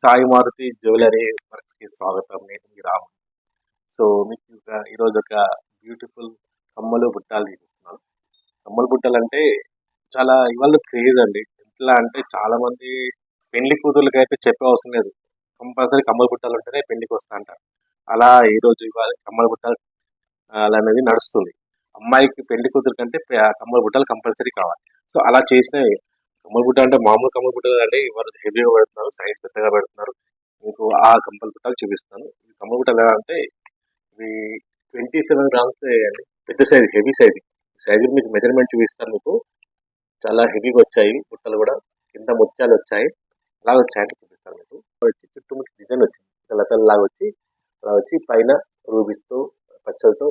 Sai Maruti jewellery works కి స్వాగతం. నేను మీ రాము. సో మీకు ఈరోజు ఒక బ్యూటిఫుల్ కమ్మలు బుట్టాలు చూపిస్తున్నాను. కమ్మలు బుట్టలు అంటే చాలా ఇవాళ క్రేజ్ అండి. ఎట్లా అంటే చాలా మంది పెళ్లి కూతుర్లకి అయితే చెప్పే అవసరం లేదు, కంపల్సరీ కమ్మల బుట్టాలు ఉంటేనే పెళ్లికి వస్తా అంటారు. అలా ఈ రోజు ఇవాళ కమ్మల బుట్టాలు అనేది నడుస్తుంది. అమ్మాయికి పెళ్లి కూతురు కంటే కమ్మల బుట్టలు కంపల్సరీ కావాలి. సో అలా చేసిన కమ్మల బుట్ట అంటే మామూలు కమ్మల బుట్ట అంటే ఇవాళ హెవీగా పెడుతున్నారు, సైజ్ పెద్దగా పెడుతున్నారు. మీకు ఆ కమ్మల బుట్టలు చూపిస్తాను. ఈ కమ్మల బుట్టలు ఎలా అంటే ఇవి 27 గ్రామ్స్ అండి. పెద్ద సైజ్, హెవీ సైజ్. సైజు మీకు మెజర్మెంట్ చూపిస్తాను. మీకు చాలా హెవీగా వచ్చాయి బుట్టలు కూడా. కింద ముత్యాలు వచ్చాయి. అలా వచ్చాయంటే చూపిస్తాను మీకు. వచ్చి చుట్టుముట్టు డిజైన్ వచ్చింది, లాగా వచ్చి అలా వచ్చి పైన రూబిస్తో పచ్చలతో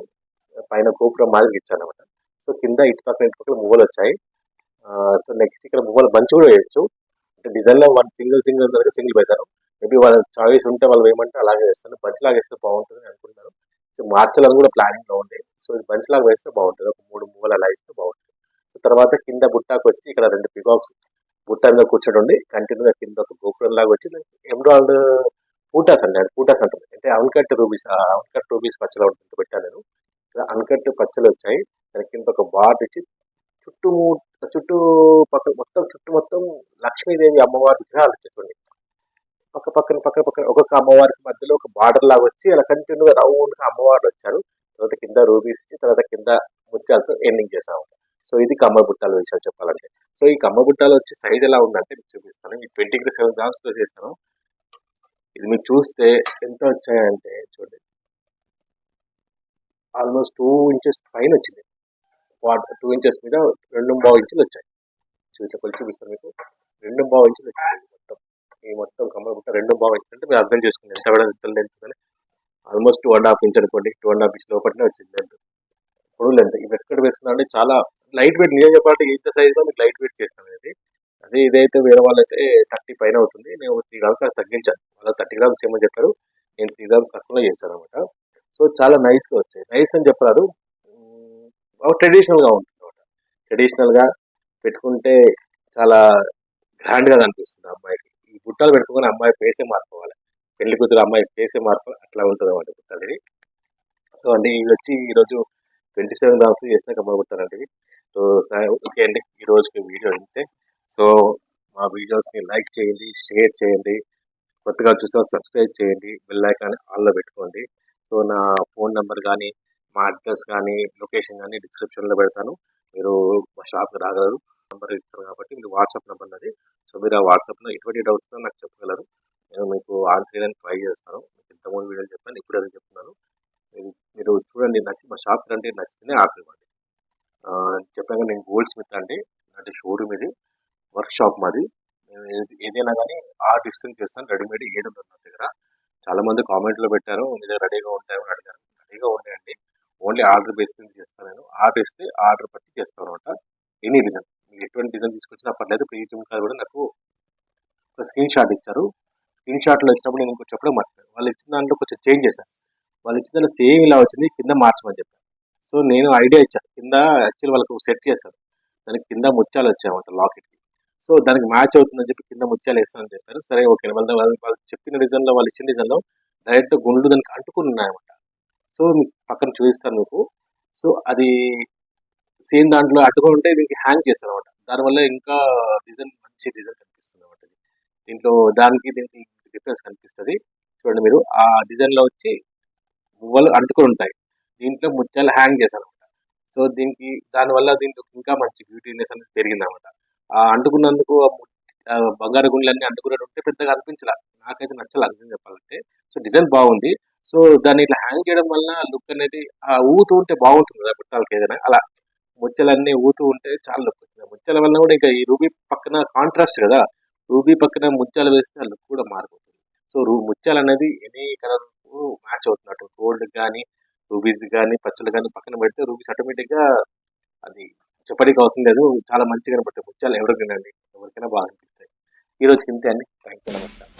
పైన గోపురం మాదిరి ఇచ్చాను అనమాట. సో కింద ఇటుపక్కల మువ్వలు వచ్చాయి. సో నెక్స్ట్ ఇక్కడ మువ్వలు బంచి కూడా వేయచ్చు. అంటే డిజైన్ లో వన్ సింగిల్ పెడతాను. మేబీ వాళ్ళ చాయిస్ ఉంటే వాళ్ళు ఏమంటే అలాగే వేస్తాను. బంచ్ లాగా వేస్తే బాగుంటుంది అనుకుంటున్నాను. సో మార్చాలని కూడా ప్లానింగ్ లో ఉంది. సో బంచ్ లాగా వేస్తే బాగుంటుంది. ఒక 3 మువ్వలు అలా వేస్తే బాగుంటుంది. సో తర్వాత కింద బుట్టాకు వచ్చి ఇక్కడ 2 పికాక్స్ బుట్ట మీద కూర్చొని ఉండి కంటిన్యూగా కింద ఒక గోపురం లాగా వచ్చి ఎమరాల్డ్ పూటాస్ అండి. అది పూటాస్ అంటుంది. అంటే అన్కట్ రూబీస్ పచ్చలో ఉంటుంది పెట్టాను నేను. అన్కట్ పచ్చలు వచ్చాయి. దాని కింద ఒక బాట్ ఇచ్చి చుట్టూ మొత్తం లక్ష్మీదేవి అమ్మవారి విగ్రహాలు చెప్పండి. పక్క ఒక్కొక్క అమ్మవారికి మధ్యలో ఒక బార్డర్ లాగా వచ్చి అలా కంటిన్యూగా రౌండ్ గా అమ్మవారు వచ్చారు. తర్వాత కింద రూబీస్ ఇచ్చి తర్వాత కింద ముత్యాలతో ఎండింగ్ చేసాము. సో ఇది కమ్మ బుట్టాల విషయాలు చెప్పాలంటే. సో ఈ కమ్మ బుట్టాలు వచ్చి సైజ్ ఎలా ఉందంటే మీకు చూపిస్తాను. ఈ 27 గ్రామ్స్ తో చేస్తాను. ఇది మీకు చూస్తే ఎంత వచ్చాయంటే చూడండి, ఆల్మోస్ట్ 2 ఇంచెస్ పైన వచ్చింది. 2 ఇంచెస్ మీద 2.5 ఇంచులు వచ్చాయి. చూపిస్తాను మీకు. 2.5 ఇంచులు వచ్చాయి మొత్తం కమ్మల బుట్ట. 2.5 ఇంచులు అంటే మీరు అర్థం చేసుకుని ఎంత కూడా లెంత్ కానీ ఆల్మోస్ట్ 2.5 ఇంచ్ అనుకోండి. 2.5 ఇంచ్ లోపలనే వచ్చింది లెంత్. ఇప్పుడు లెంత్ ఇవి ఎక్కడ వేసుకున్నా అంటే చాలా లైట్ వెయిట్. నిజం చెప్పాలంటే ఇంత సైజ్ లో మీకు లైట్ వెయిట్ చేస్తాను అనేది. అదే ఇదైతే వేరే వాళ్ళైతే 30 పైన అవుతుంది. నేను 3 గ్రామ్స్ తగ్గించాను. వాళ్ళ 30 గ్రామ్స్ చేయమని చెప్పారు. నేను 3 గ్రామ్స్ తక్కువలో చేస్తాను అనమాట. సో చాలా నైస్ గా వచ్చాయి. నైస్ అని చెప్పరాదు, ట్రెడిషనల్ గా ఉంటుంది అనమాట. ట్రెడిషనల్ గా పెట్టుకుంటే చాలా గ్రాండ్ గా కనిపిస్తుంది అమ్మాయికి. ఈ బుట్టాలు పెట్టుకుని అమ్మాయి ఫేసే మారిపోవాలి. పెళ్లి కూతురు అమ్మాయి ఫేసే మార్పులు అట్లా ఉంటుంది అన్నమాట బుట్టాలు. సో అండి ఇవి వచ్చి ఈరోజు 27 గ్రామ్స్ చేసిన కమ్మల బుట్టాలండి. సో ఓకే అండి, ఈ రోజుకి వీడియో ఇంతే. సో మా వీడియోస్ ని లైక్ చేయండి, షేర్ చేయండి, కొత్తగా చూసా సబ్స్క్రైబ్ చేయండి, బెల్ ఐకాన్ ఆల్లో పెట్టుకోండి. సో నా ఫోన్ నెంబర్ కానీ మా అడ్రస్ కానీ లొకేషన్ కానీ డిస్క్రిప్షన్లో పెడతాను. మీరు మా షాప్కి రాగలరు. నెంబర్ ఇస్తాను కాబట్టి మీరు వాట్సాప్ నెంబర్ అది. సో మీరు ఆ వాట్సాప్లో ఎటువంటి డౌట్స్ నాకు చెప్పగలరు. నేను మీకు ఆన్సర్ చేయడానికి ట్రై చేస్తాను. మీకు ఇంతకుముందు వీడియోలు చెప్పాను, ఇప్పుడు అది చెప్తున్నాను. మీరు చూడండి, నచ్చి మా షాప్కి రండి, నచ్చితేనే ఆర్డర్ ఇవ్వండి. చెప్పాక నేను గోల్డ్ స్మిత్ అండి. అంటే షోరూమ్ ఇది, వర్క్ షాప్ మాది. నేను ఏదైనా కానీ ఆర్డర్ ఇస్తుంది చేస్తాను. రెడీమేడ్ ఏది ఉంటుంది నా దగ్గర. చాలా మంది కామెంట్లో పెట్టారు మీ దగ్గర రెడీగా ఉంటాయని అడిగారు. రెడీగా ఉంటాయండి. ఓన్లీ ఆర్డర్ బేస్ మీద చేస్తాను నేను. ఆర్డర్ ఇస్తే ఆర్డర్ బట్టి చేస్తాను అనమాట. ఎనీ డిజైన్, మీకు ఎటువంటి డిజైన్ తీసుకొచ్చినా పర్లేదు. ప్రీతి కూడా నాకు ఒక స్క్రీన్ షాట్ ఇచ్చారు. స్క్రీన్ షాట్లో వచ్చినప్పుడు నేను ఇంకొక చెప్పడం మర్చిపోయాను. వాళ్ళు ఇచ్చిన దాంట్లో కొంచెం చేంజ్ చేశాను. వాళ్ళు ఇచ్చిన దాంట్లో సేమ్ ఇలా వచ్చింది, కింద మార్చమని చెప్పాను. సో నేను ఐడియా ఇచ్చాను. కింద యాక్చువల్ వాళ్ళకు సెట్ చేశాను. దానికి కింద ముత్యాలు వచ్చాయన్నమాట లాకెట్కి. సో దానికి మ్యాచ్ అవుతుందని చెప్పి కింద ముత్యాలు వేస్తానని చెప్పారు. సరే ఓకే, వాళ్ళు చెప్పిన డిజైన్లో, వాళ్ళు ఇచ్చిన డిజైన్లో డైరెక్ట్ గుండ్లు దానికి అంటుకుని ఉన్నాయన్నమాట. సో మీకు పక్కన చూపిస్తాను మీకు. సో అది సేమ్ దాంట్లో అడ్డుకొని ఉంటే దీనికి హ్యాంగ్ చేస్తాను అనమాట. దానివల్ల ఇంకా డిజైన్ మంచి డిజైన్ కనిపిస్తుంది అనమాట. దీంట్లో దీనికి డిఫరెన్స్ కనిపిస్తుంది. చూడండి మీరు, ఆ డిజైన్లో వచ్చి మువ్వలు అంటుకొని ఉంటాయి, దీంట్లో ముత్యాలు హ్యాంగ్ చేశాను అనమాట. సో దానివల్ల దీంట్లో ఇంకా మంచి బ్యూటీనెస్ అనేది పెరిగింది అనమాట. ఆ అంటుకున్నందుకు బంగారు గుండ్లన్నీ అంటుకున్నట్టు ఉంటే పెద్దగా అనిపించాల, నాకైతే నచ్చాలి అర్థం చెప్పాలంటే. సో డిజైన్ బాగుంది. సో దాన్ని ఇట్లా హ్యాంగ్ చేయడం వల్ల లుక్ అనేది ఊతూ ఉంటే బాగుంటుంది కదా బుట్టాలకి ఏదైనా. అలా ముత్యాలన్నీ ఊతూ ఉంటే చాలా లుక్ వచ్చింది. ముత్యాల వల్ల కూడా ఇంకా ఈ రూబీ పక్కన కాంట్రాస్ట్ కదా, రూబీ పక్కన ముత్యాలు వేస్తే ఆ లుక్ కూడా మారిపోతుంది. సో ముత్యాలు అనేది ఎనీ కలర్ మ్యాచ్ అవుతున్నట్టు. గోల్డ్ కానీ రూబీస్ కానీ పచ్చలు కానీ పక్కన పెడితే రూబీస్ ఆటోమేటిక్గా అది చెప్పడానికి అవసరం లేదు, చాలా మంచిగా కనబడతాయి ముత్యాలు. ఎవరికైనా బాగా అనిపిస్తాయి. ఈ రోజుకి ఇంతే అండి. థ్యాంక్ యూ, నమస్కారం.